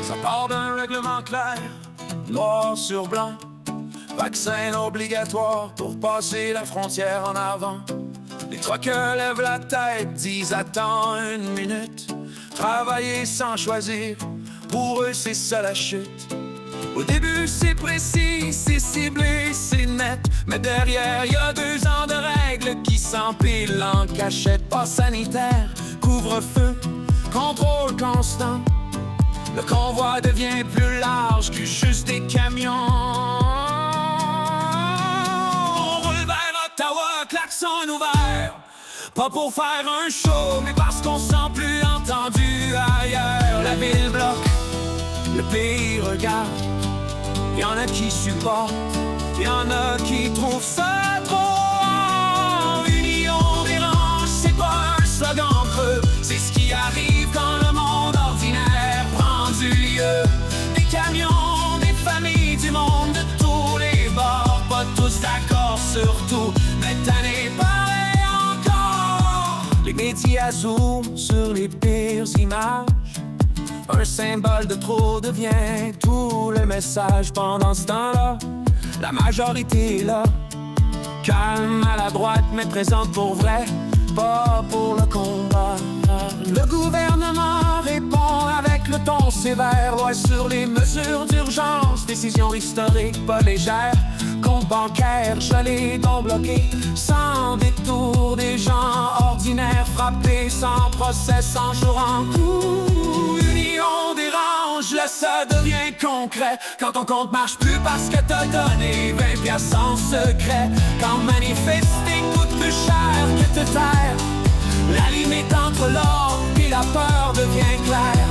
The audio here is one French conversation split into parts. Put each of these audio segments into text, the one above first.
Ça part d'un règlement clair, noir sur blanc. Vaccin obligatoire pour passer la frontière en avant. Les truckers lèvent la tête, disent attends une minute. Travailler sans choisir, pour eux c'est ça la chute. Au début c'est précis, c'est ciblé, c'est net. Mais derrière y a 2 ans de règles qui s'empilent en cachette. Pas sanitaire, couvre-feu, contrôle constant. Le convoi devient plus large que juste des camions. On roule vers Ottawa, klaxon ouvert. Pas pour faire un show, mais parce qu'on se sent plus entendu ailleurs. La ville bloque, le pays regarde. Y'en a qui supportent, y'en a qui trouvent ça trop. Union dérange, c'est pas un slogan creux. C'est ce qui arrive quand le monde ordinaire prend du lieu. Des camions, des familles, du monde de tous les bords. Pas tous d'accord sur tout, mais tanné pareil encore. Les médias zooment sur les pires images. Un symbole de trop devient tout le message. Pendant ce temps-là, la majorité est là, calme à la droite mais présente pour vrai, pas pour le combat. Le gouvernement répond avec le ton sévère. Loi sur les mesures d'urgence, décision historique pas légère. Compte bancaire gelé, dons bloqués, sans détour. Des gens ordinaires frappés, sans procès, sans jour en cours. Union dérange, là ça devient concret. Quand ton compte marche plus parce que t'as donné 20 piastres en secret. Quand manifester coûte plus cher que te taire. La limite entre l'or et la peur devient claire.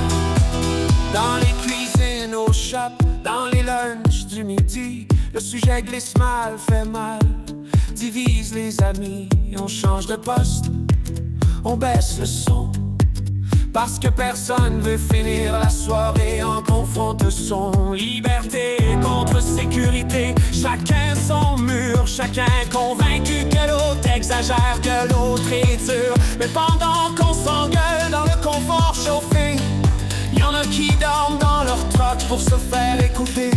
Dans les cuisines, au shop, dans les lunchs du midi, le sujet glisse mal, fait mal, divise les amis. On change de poste, on baisse le son, parce que personne veut finir la soirée en confrontation. Liberté contre sécurité, chacun son mur, chacun convaincu que l'autre exagère, que l'autre est dur. Mais pendant qu'on s'engueule dans le confort chauffé, y'en a qui dorment dans leur troc pour se faire écouter.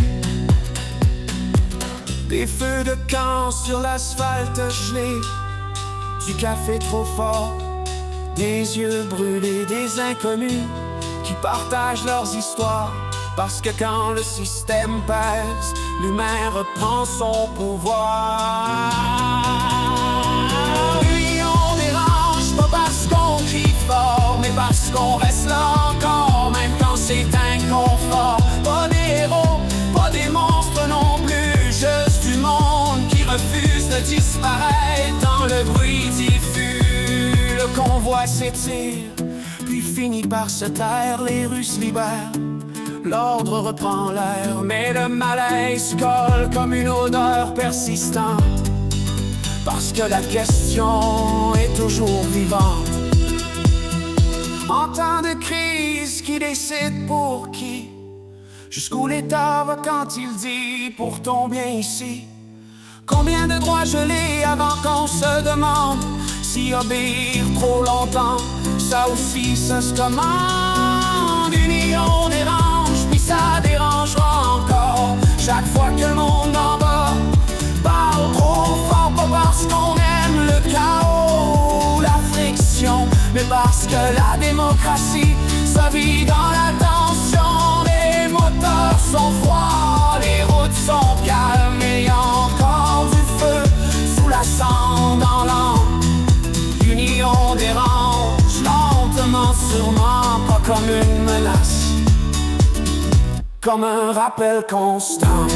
Des feux de camp sur l'asphalte gelé, du café trop fort, des yeux brûlés, des inconnus qui partagent leurs histoires. Parce que quand le système pèse, l'humain reprend son pouvoir. Oui, on dérange, pas parce qu'on crie fort, mais parce qu'on reste là encore, même quand c'est inconfort. Pas des héros, pas des monstres non plus, juste du monde qui refuse de disparaître dans le bruit diffus. Le convoi s'étire, puis finit par se taire. Les rues se libèrent, l'ordre reprend l'air. Mais le malaise colle comme une odeur persistante, parce que la question est toujours vivante. En temps de crise, qui décide pour qui? Jusqu'où l'État va quand il dit pour ton bien ici? Combien de droits gelés avant qu'on se demande si obéir trop longtemps, ça aussi ça se commande. Union dérange, puis ça dérangera encore. Chaque fois que le monde en bas parle trop fort, pas parce qu'on aime le chaos, la friction, mais parce que la démocratie, ça vit dans la tension. Les moteurs sont froids, les routes sont calmes, et y a encore du feu sous la cendre dans l'âme. Union dérange, lentement, sûrement, pas comme une menace, comme un rappel constant.